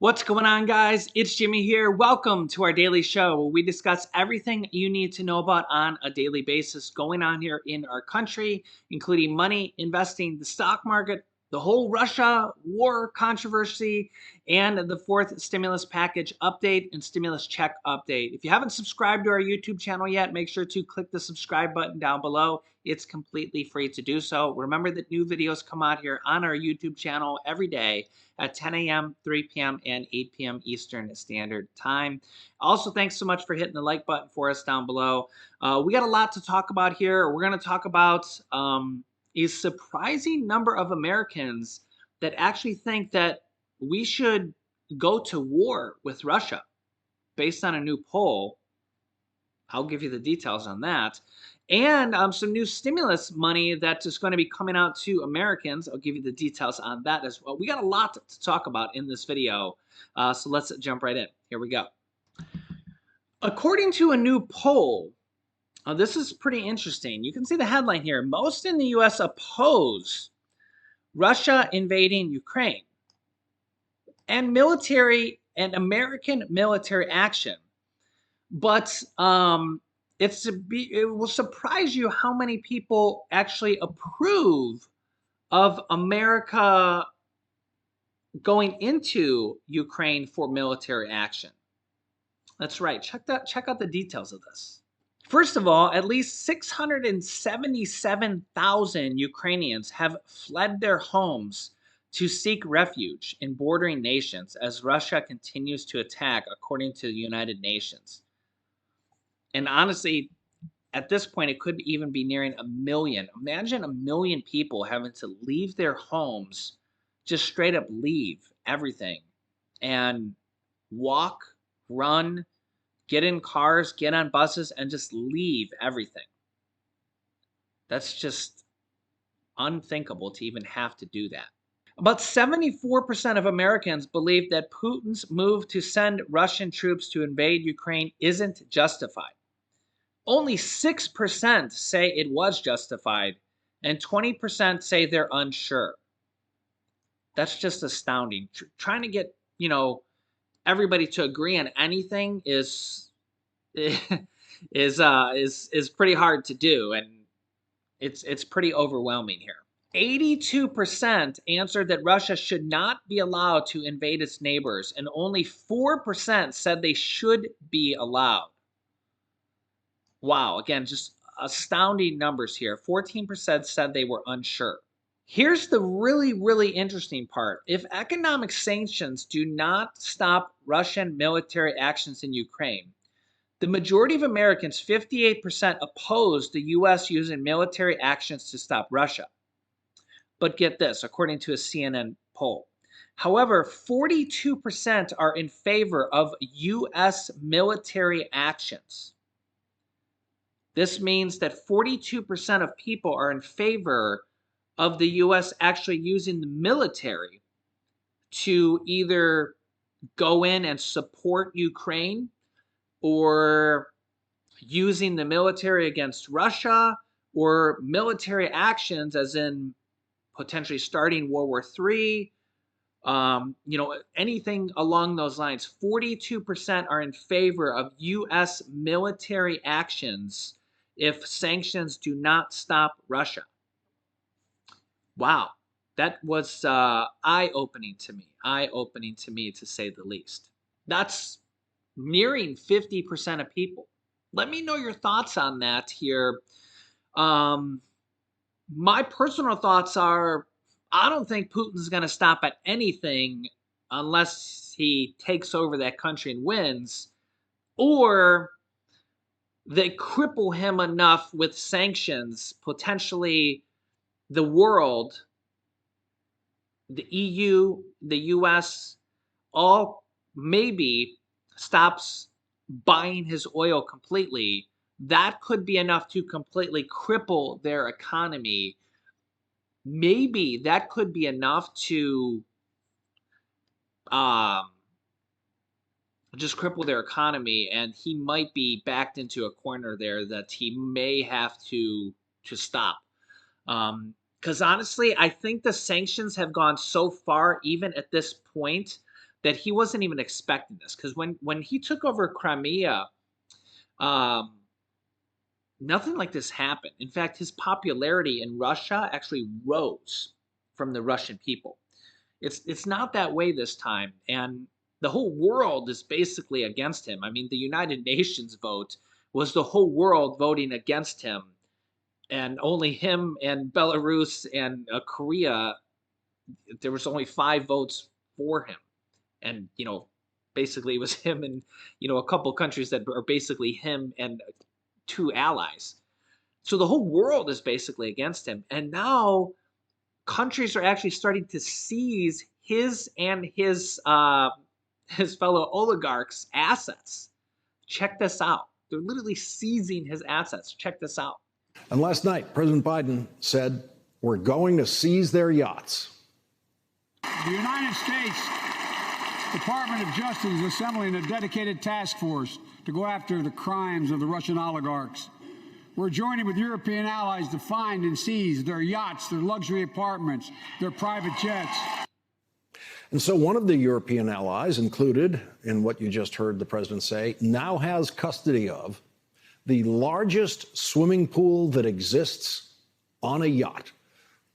What's going on, guys? It's Jimmy here. Welcome to our daily show where we discuss everything you need to know about on a daily basis going on here in our country, including money, investing, the stock market, the whole Russia war controversy, and the fourth stimulus package update and stimulus check update. If you haven't subscribed to our YouTube channel yet, make sure to click the subscribe button down below. It's completely free to do so. Remember that new videos come out here on our YouTube channel every day at 10 a.m., 3 p.m., and 8 p.m. Eastern Standard Time. Also, thanks so much for hitting the like button for us down below. We got a lot to talk about here. We're going to talk about a surprising number of Americans that actually think that we should go to war with Russia based on a new poll. I'll give you the details on that. And some new stimulus money that is going to be coming out to Americans. I'll give you the details on that as well. We got a lot to talk about in this video. So let's jump right in. Here we go. According to a new poll, this is pretty interesting. You can see the headline here. Most in the U.S. oppose Russia invading Ukraine and American military action. But it will surprise you how many people actually approve of America going into Ukraine for military action. That's right. Check out the details of this. First of all, at least 677,000 Ukrainians have fled their homes to seek refuge in bordering nations as Russia continues to attack, according to the United Nations. And honestly, at this point, it could even be nearing 1 million. Imagine 1 million people having to leave their homes, just straight up leave everything and walk, run, get in cars, get on buses, and just leave everything. That's just unthinkable to even have to do that. About 74% of Americans believe that Putin's move to send Russian troops to invade Ukraine isn't justified. Only 6% say it was justified, and 20% say they're unsure. That's just astounding. Trying to get, everybody to agree on anything is pretty hard to do, and it's pretty overwhelming here. 82% answered that Russia should not be allowed to invade its neighbors, and only 4% said they should be allowed. Wow, again, just astounding numbers here. 14% said they were unsure. Here's the really, really interesting part. If economic sanctions do not stop Russian military actions in Ukraine, the majority of Americans, 58%, oppose the U.S. using military actions to stop Russia. But get this, according to a CNN poll. However, 42% are in favor of U.S. military actions. This means that 42% of people are in favor of the U.S. actually using the military to either go in and support Ukraine or using the military against Russia or military actions as in potentially starting World War III, anything along those lines. 42% are in favor of U.S. military actions if sanctions do not stop Russia. Wow, that was eye-opening to me, to say the least. That's nearing 50% of people. Let me know your thoughts on that here. My personal thoughts are, I don't think Putin's going to stop at anything unless he takes over that country and wins, or they cripple him enough with sanctions, potentially the world, the EU, the US, all maybe stops buying his oil completely. That could be enough to completely cripple their economy. Maybe that could be enough to just cripple their economy, and he might be backed into a corner there that he may have to stop. Because honestly, I think the sanctions have gone so far, even at this point, that he wasn't even expecting this, because when he took over Crimea, um, nothing like this happened. In fact, his popularity in Russia actually rose from the Russian people. It's not that way this time, and the whole world is basically against him. I mean, the United Nations vote was the whole world voting against him, and only him and Belarus and Korea, there was only 5 votes for him, and basically it was him and a couple countries that are basically him and 2 allies. So the whole world is basically against him, and now countries are actually starting to seize his and his fellow oligarchs' assets. Check this out. They're literally seizing his assets. Check this out. And last night, President Biden said, we're going to seize their yachts. The United States Department of Justice is assembling a dedicated task force to go after the crimes of the Russian oligarchs. We're joining with European allies to find and seize their yachts, their luxury apartments, their private jets. And so one of the European allies, included in what you just heard the president say, now has custody of the largest swimming pool that exists on a yacht.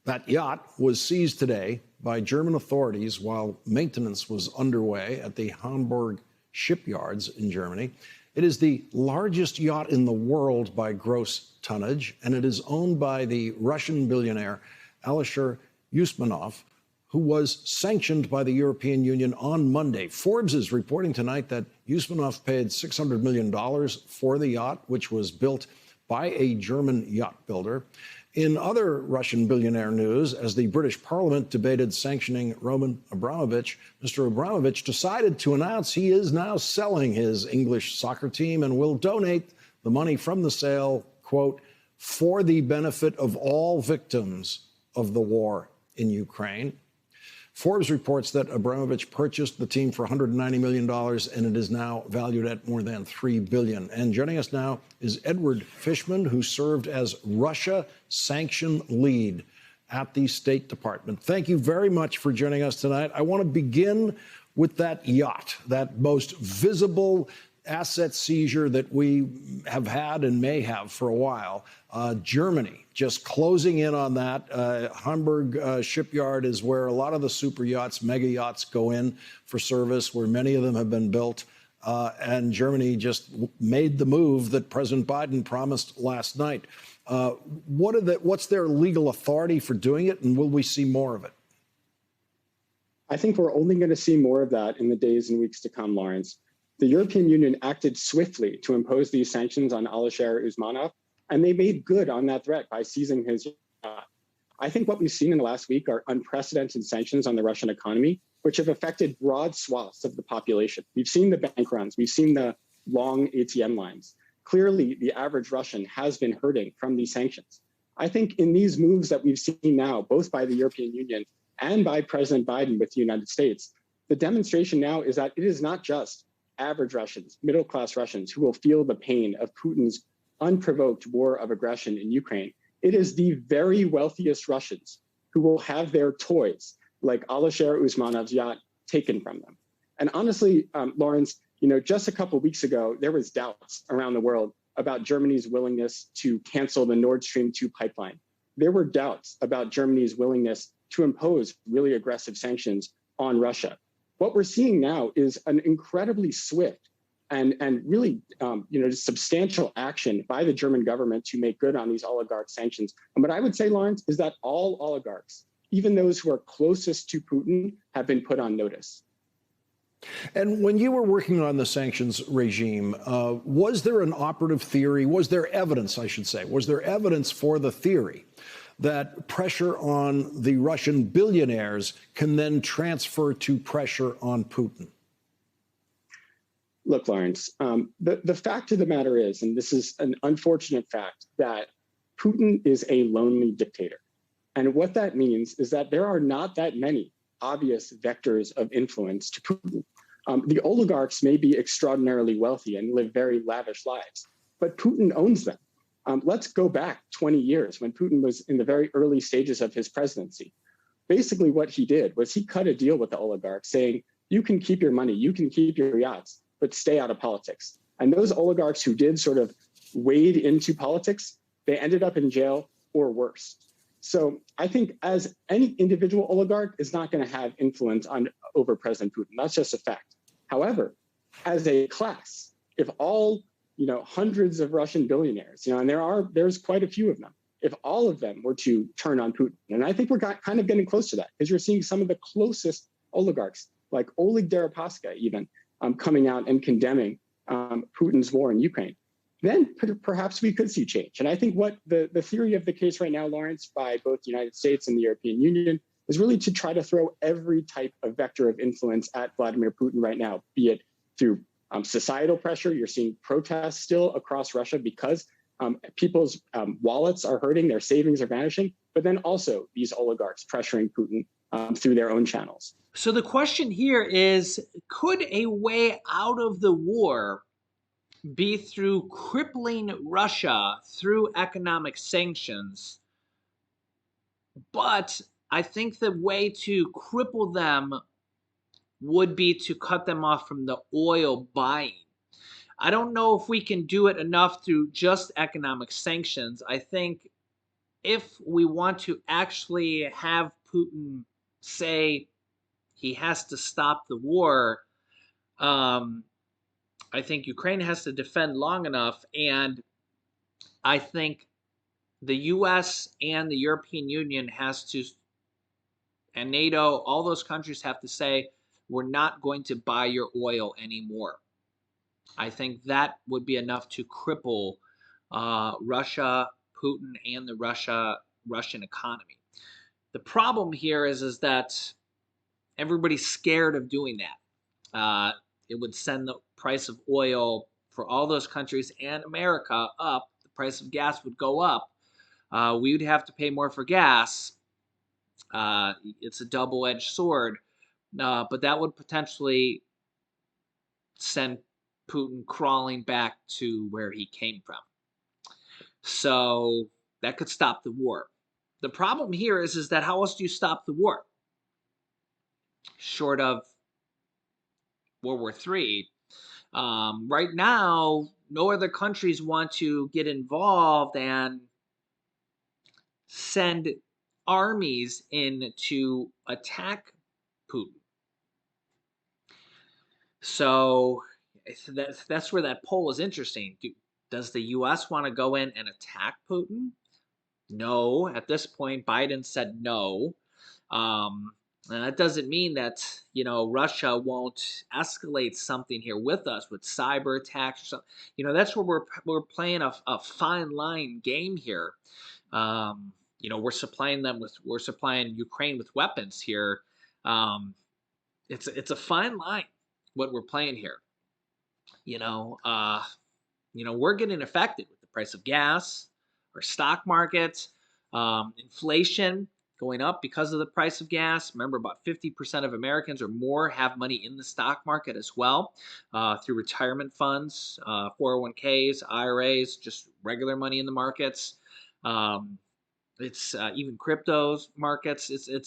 That yacht was seized today by German authorities while maintenance was underway at the Hamburg shipyards in Germany. It is the largest yacht in the world by gross tonnage, and it is owned by the Russian billionaire Alisher Usmanov, who was sanctioned by the European Union on Monday. Forbes is reporting tonight that Usmanov paid $600 million for the yacht, which was built by a German yacht builder. In other Russian billionaire news, as the British Parliament debated sanctioning Roman Abramovich, Mr. Abramovich decided to announce he is now selling his English soccer team and will donate the money from the sale, quote, for the benefit of all victims of the war in Ukraine. Forbes reports that Abramovich purchased the team for $190 million, and it is now valued at more than $3 billion. And joining us now is Edward Fishman, who served as Russia sanction lead at the State Department. Thank you very much for joining us tonight. I want to begin with that yacht, that most visible asset seizure that we have had and may have for a while. Germany just closing in on that. Hamburg shipyard is where a lot of the super yachts, mega yachts go in for service, where many of them have been built. And Germany just made the move that President Biden promised last night. What's their legal authority for doing it, and will we see more of it? I think we're only going to see more of that in the days and weeks to come, Lawrence. The European Union acted swiftly to impose these sanctions on Alisher Usmanov, and they made good on that threat by seizing his yacht. I think what we've seen in the last week are unprecedented sanctions on the Russian economy, which have affected broad swaths of the population. We've seen the bank runs, we've seen the long ATM lines. Clearly, the average Russian has been hurting from these sanctions. I think in these moves that we've seen now, both by the European Union and by President Biden with the United States, the demonstration now is that it is not just average Russians, middle-class Russians, who will feel the pain of Putin's unprovoked war of aggression in Ukraine. It is the very wealthiest Russians who will have their toys, like Alisher Usmanov's yacht, taken from them. And honestly, Lawrence, just a couple of weeks ago, there was doubts around the world about Germany's willingness to cancel the Nord Stream 2 pipeline. There were doubts about Germany's willingness to impose really aggressive sanctions on Russia. What we're seeing now is an incredibly swift and really substantial action by the German government to make good on these oligarch sanctions. And what I would say, Lawrence, is that all oligarchs, even those who are closest to Putin, have been put on notice. And when you were working on the sanctions regime, was there an operative theory? Was there evidence, I should say? Was there evidence for the theory that pressure on the Russian billionaires can then transfer to pressure on Putin? Look, Lawrence, the fact of the matter is, and this is an unfortunate fact, that Putin is a lonely dictator. And what that means is that there are not that many obvious vectors of influence to Putin. The oligarchs may be extraordinarily wealthy and live very lavish lives, but Putin owns them. Let's go back 20 years when Putin was in the very early stages of his presidency. Basically, what he did was he cut a deal with the oligarchs saying, you can keep your money, you can keep your yachts, but stay out of politics. And those oligarchs who did sort of wade into politics, they ended up in jail or worse. So I think as any individual oligarch is not going to have influence over President Putin. That's just a fact. However, as a class, if all, hundreds of Russian billionaires, and there's quite a few of them, if all of them were to turn on Putin, and I think we're kind of getting close to that, because you're seeing some of the closest oligarchs, like Oleg Deripaska even, coming out and condemning Putin's war in Ukraine, then perhaps we could see change. And I think what the theory of the case right now, Lawrence, by both the United States and the European Union, is really to try to throw every type of vector of influence at Vladimir Putin right now, be it through societal pressure. You're seeing protests still across Russia because people's wallets are hurting, their savings are vanishing, but then also these oligarchs pressuring Putin through their own channels. So the question here is, could a way out of the war be through crippling Russia through economic sanctions? But I think the way to cripple them would be to cut them off from the oil buying. I don't know if we can do it enough through just economic sanctions. I think if we want to actually have Putin say he has to stop the war, I think Ukraine has to defend long enough, and I think the US and the European Union has to, and NATO, all those countries have to say, we're not going to buy your oil anymore. I think that would be enough to cripple Russia, Putin, and the Russian economy. The problem here is that everybody's scared of doing that. It would send the price of oil for all those countries and America up. The price of gas would go up. We would have to pay more for gas. It's a double-edged sword, but that would potentially send Putin crawling back to where he came from. So that could stop the war. The problem here is that how else do you stop the war? Short of World War III. Right now, no other countries want to get involved and send armies in to attack Putin. So that's where that poll is interesting. Does the U.S. want to go in and attack Putin? No. At this point, Biden said no. And that doesn't mean that, Russia won't escalate something here with us with cyber attacks or something. That's where we're playing a fine line game here. We're supplying Ukraine with weapons here. It's a fine line what we're playing here. We're getting affected with the price of gas, our stock market, inflation going up because of the price of gas. Remember, about 50% of Americans or more have money in the stock market as well, through retirement funds, 401ks, IRAs, just regular money in the markets. It's even cryptos markets. And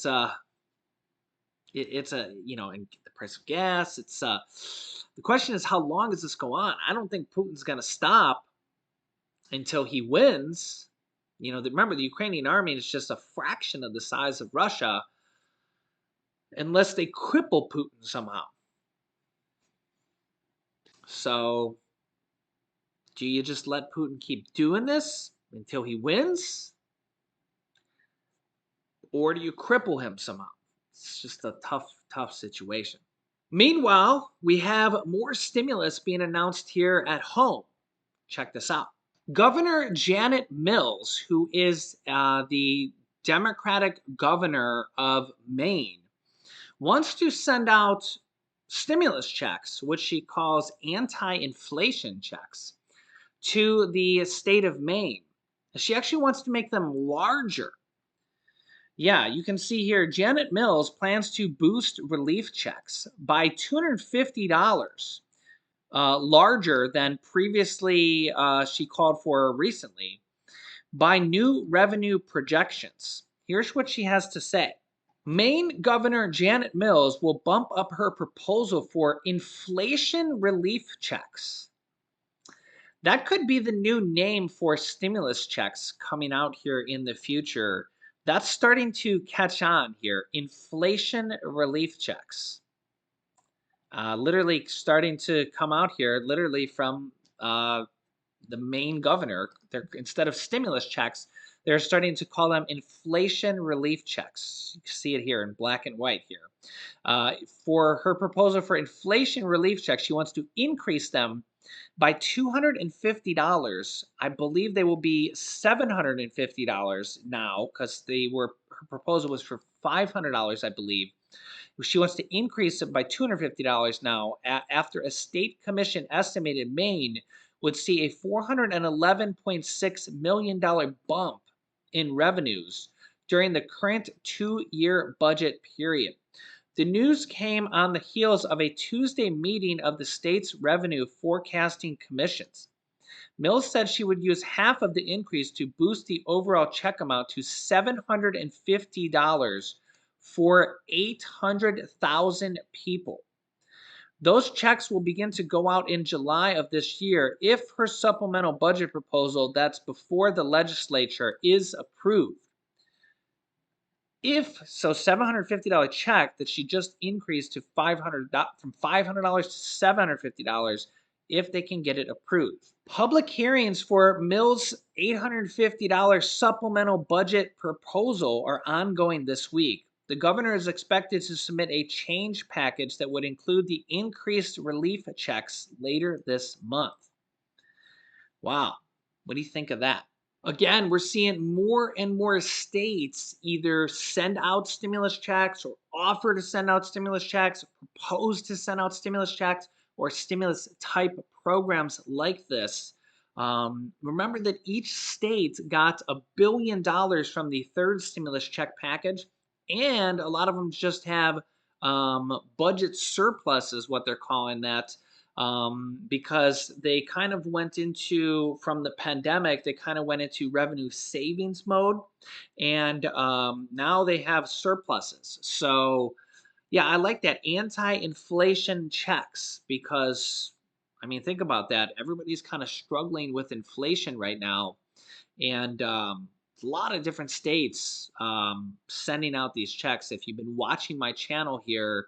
the price of gas. The question is, how long does this go on? I don't think Putin's going to stop until he wins. Remember, the Ukrainian army is just a fraction of the size of Russia, unless they cripple Putin somehow. So, do you just let Putin keep doing this until he wins? Or do you cripple him somehow? It's just a tough situation. Meanwhile, we have more stimulus being announced here at home. Check this out. Governor Janet Mills, who is the Democratic governor of Maine, wants to send out stimulus checks, which she calls anti-inflation checks, to the state of Maine. She actually wants to make them larger. Yeah, you can see here, Janet Mills plans to boost relief checks by $250, larger than previously she called for recently, by new revenue projections. Here's what she has to say. Maine Governor Janet Mills will bump up her proposal for inflation relief checks. That could be the new name for stimulus checks coming out here in the future. That's starting to catch on here. Inflation relief checks. Literally starting to come out here, literally from the Maine governor. Instead of stimulus checks, they're starting to call them inflation relief checks. You can see it here in black and white here. Uh, for her proposal for inflation relief checks, she wants to increase them by $250. I believe they will be $750 now because her proposal was for $500, I believe. She wants to increase it by $250 now after a state commission estimated Maine would see a $411.6 million bump in revenues during the current 2-year budget period. The news came on the heels of a Tuesday meeting of the state's revenue forecasting commissions. Mills said she would use half of the increase to boost the overall check amount to $750 for 800,000 people. Those checks will begin to go out in July of this year if her supplemental budget proposal that's before the legislature is approved. If so, $750 check that she just increased to from $500 to $750 if they can get it approved. Public hearings for Mills' $850 supplemental budget proposal are ongoing this week. The governor is expected to submit a change package that would include the increased relief checks later this month. Wow. What do you think of that? Again, we're seeing more and more states either send out stimulus checks or offer to send out stimulus checks, propose to send out stimulus checks, or stimulus type programs like this. Remember that each state got $1 billion from the third stimulus check package, and a lot of them just have budget surplus, is what they're calling that, because they kind of went into, from the pandemic, they kind of went into revenue savings mode. And now they have surpluses. So, yeah, I like that anti inflation checks because, I mean, think about that. Everybody's kind of struggling with inflation right now. And a lot of different states sending out these checks. If you've been watching my channel here,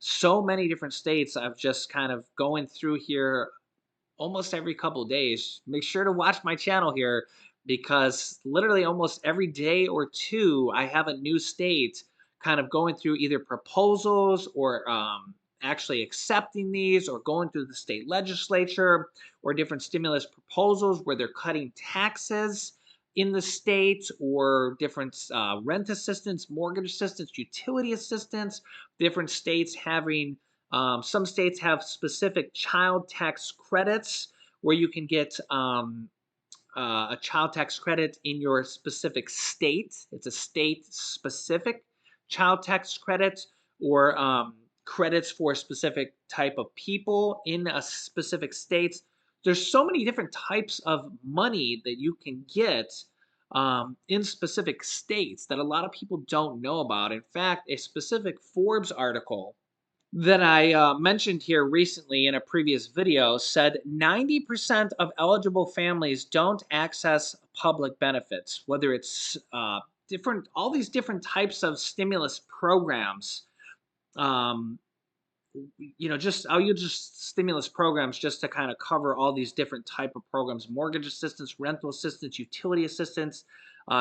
so many different states I've just kind of going through here almost every couple days. Make sure to watch my channel here because literally almost every day or two, I have a new state kind of going through either proposals or actually accepting these or going through the state legislature or different stimulus proposals where they're cutting taxes in the state or different rent assistance, mortgage assistance, utility assistance, different states having some states have specific child tax credits where you can get a child tax credit in your specific state. It's a state specific child tax credit or credits for a specific type of people in a specific states. There's so many different types of money that you can get in specific states that a lot of people don't know about. In fact, a specific Forbes article that I mentioned here recently in a previous video said 90% of eligible families don't access public benefits, whether it's all these different types of stimulus programs. Um, just I'll use just stimulus programs just to kind of cover all these different type of programs: mortgage assistance, rental assistance, utility assistance,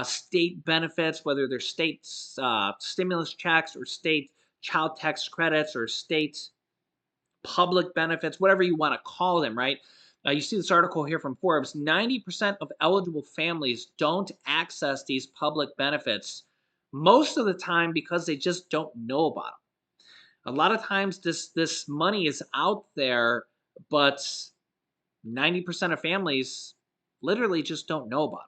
state benefits, whether they're state stimulus checks or state child tax credits or state public benefits, whatever you want to call them, right? You see this article here from Forbes: 90% of eligible families don't access these public benefits, most of the time because they just don't know about them. A lot of times this money is out there, but 90% of families literally just don't know about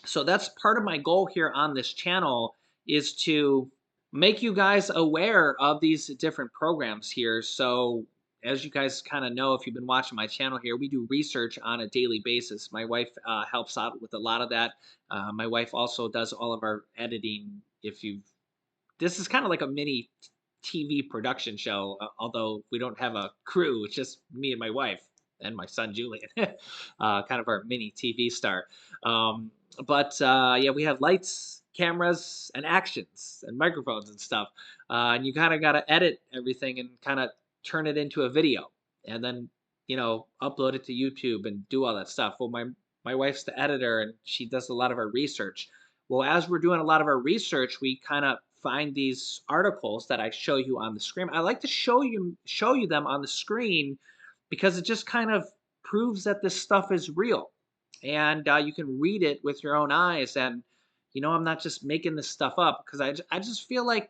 it. So that's part of my goal here on this channel, is to make you guys aware of these different programs here. So as you guys kind of know, if you've been watching my channel here, we do research on a daily basis. My wife helps out with a lot of that. My wife also does all of our editing. If you've this is kind of like a mini TV production show, although we don't have a crew. It's just me and my wife and my son Julian, kind of our mini TV star. Um, but yeah, we have lights, cameras, and actions, and microphones and stuff. And you kind of got to edit everything and kind of turn it into a video, and then upload it to YouTube and do all that stuff. Well, my wife's the editor, and she does a lot of our research. Well, as we're doing a lot of our research, we kind of find these articles that I show you on the screen. I like to show you them on the screen because it just kind of proves that this stuff is real, and you can read it with your own eyes. And I'm not just making this stuff up, because I just feel like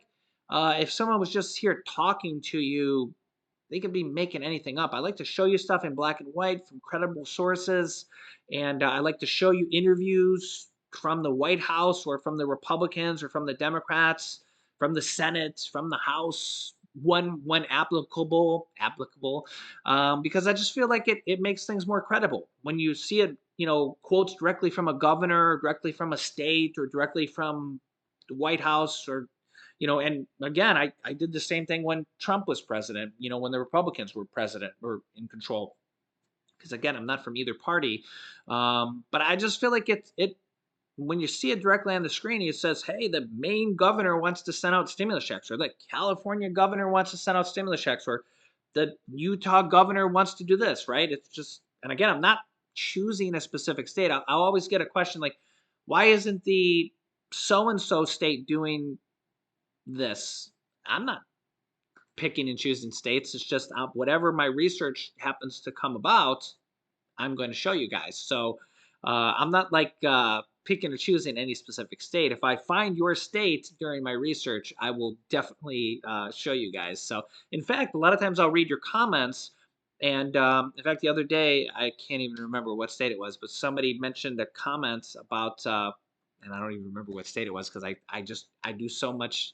if someone was just here talking to you, they could be making anything up. I like to show you stuff in black and white from credible sources, and I like to show you interviews from the White House or from the Republicans or from the Democrats, from the Senate, from the House, when applicable, because I just feel like it makes things more credible when you see it, quotes directly from a governor, directly from a state, or directly from the White House, or and again, I did the same thing when Trump was president, when the Republicans were president or in control. Because again, I'm not from either party. But I just feel like it when you see it directly on the screen, it says, hey, the Maine governor wants to send out stimulus checks, or the California governor wants to send out stimulus checks, or the Utah governor wants to do this, right? It's just, and again, I'm not choosing a specific state. I'll always get a question like, why isn't the so and so state doing this? I'm not picking and choosing states. It's just whatever my research happens to come about, I'm going to show you guys. So I'm not like picking or choosing any specific state. If I find your state during my research, I will definitely show you guys. So in fact, a lot of times I'll read your comments. And in fact, the other day, I can't even remember what state it was, but somebody mentioned a comment about, and I don't even remember what state it was, because I do so much.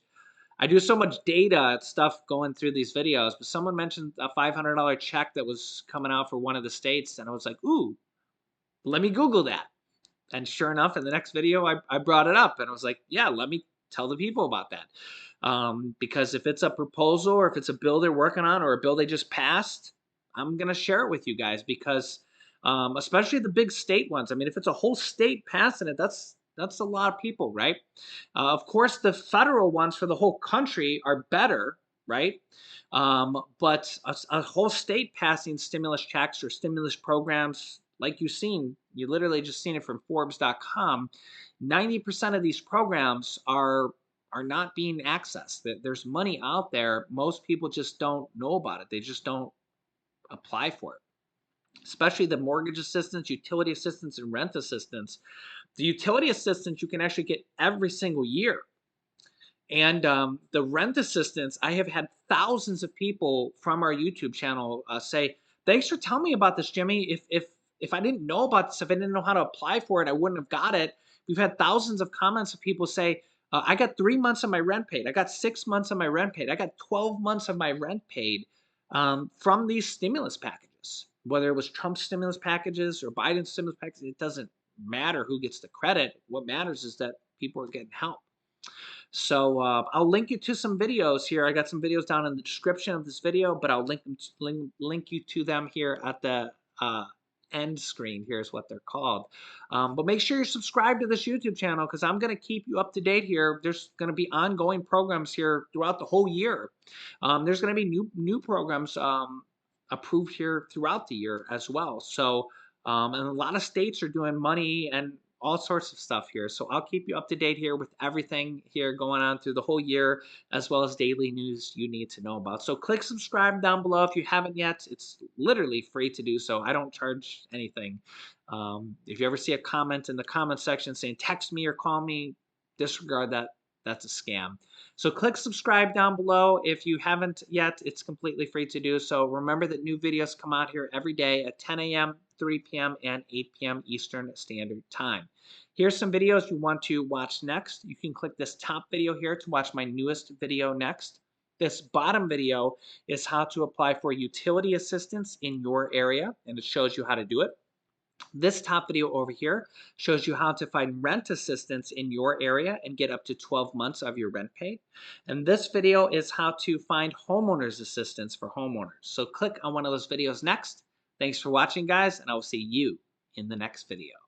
I do so much data stuff going through these videos, but someone mentioned a $500 check that was coming out for one of the states, and I was like, ooh, let me Google that. And sure enough, in the next video, I brought it up, and I was like, yeah, let me tell the people about that. Because if it's a proposal, or if it's a bill they're working on, or a bill they just passed, I'm going to share it with you guys, because especially the big state ones. I mean, if it's a whole state passing it, that's a lot of people, right? Of course, the federal ones for the whole country are better, right? But a whole state passing stimulus checks or stimulus programs, like you've seen, you literally just seen it from Forbes.com. 90% of these programs are not being accessed. There's money out there. Most people just don't know about it. They just don't apply for it. Especially the mortgage assistance, utility assistance, and rent assistance. The utility assistance you can actually get every single year. And the rent assistance, I have had thousands of people from our YouTube channel say, "Thanks for telling me about this, Jimmy. If I didn't know about this, if I didn't know how to apply for it, I wouldn't have got it." We've had thousands of comments of people say, "I got 3 months of my rent paid. I got 6 months of my rent paid. I got 12 months of my rent paid from these stimulus packages." Whether it was Trump's stimulus packages or Biden's stimulus packages, it doesn't matter who gets the credit. What matters is that people are getting help. So I'll link you to some videos here. I got some videos down in the description of this video, but I'll link you to them here at the end screen. Here's what they're called. But make sure you're subscribed to this YouTube channel, because I'm going to keep you up to date here. There's going to be ongoing programs here throughout the whole year. There's going to be new programs approved here throughout the year as well. So and a lot of states are doing money and all sorts of stuff here. So I'll keep you up to date here with everything here going on through the whole year, as well as daily news you need to know about. So click subscribe down below if you haven't yet. It's literally free to do so. I don't charge anything. If you ever see a comment in the comment section saying text me or call me, disregard that. That's a scam. So click subscribe down below if you haven't yet. It's completely free to do so. Remember that new videos come out here every day at 10 a.m., 3 p.m., and 8 p.m. Eastern Standard Time. Here's some videos you want to watch next. You can click this top video here to watch my newest video next. This bottom video is how to apply for utility assistance in your area, and it shows you how to do it. This top video over here shows you how to find rent assistance in your area and get up to 12 months of your rent paid. And this video is how to find homeowners assistance for homeowners. So click on one of those videos next. Thanks for watching, guys, and I will see you in the next video.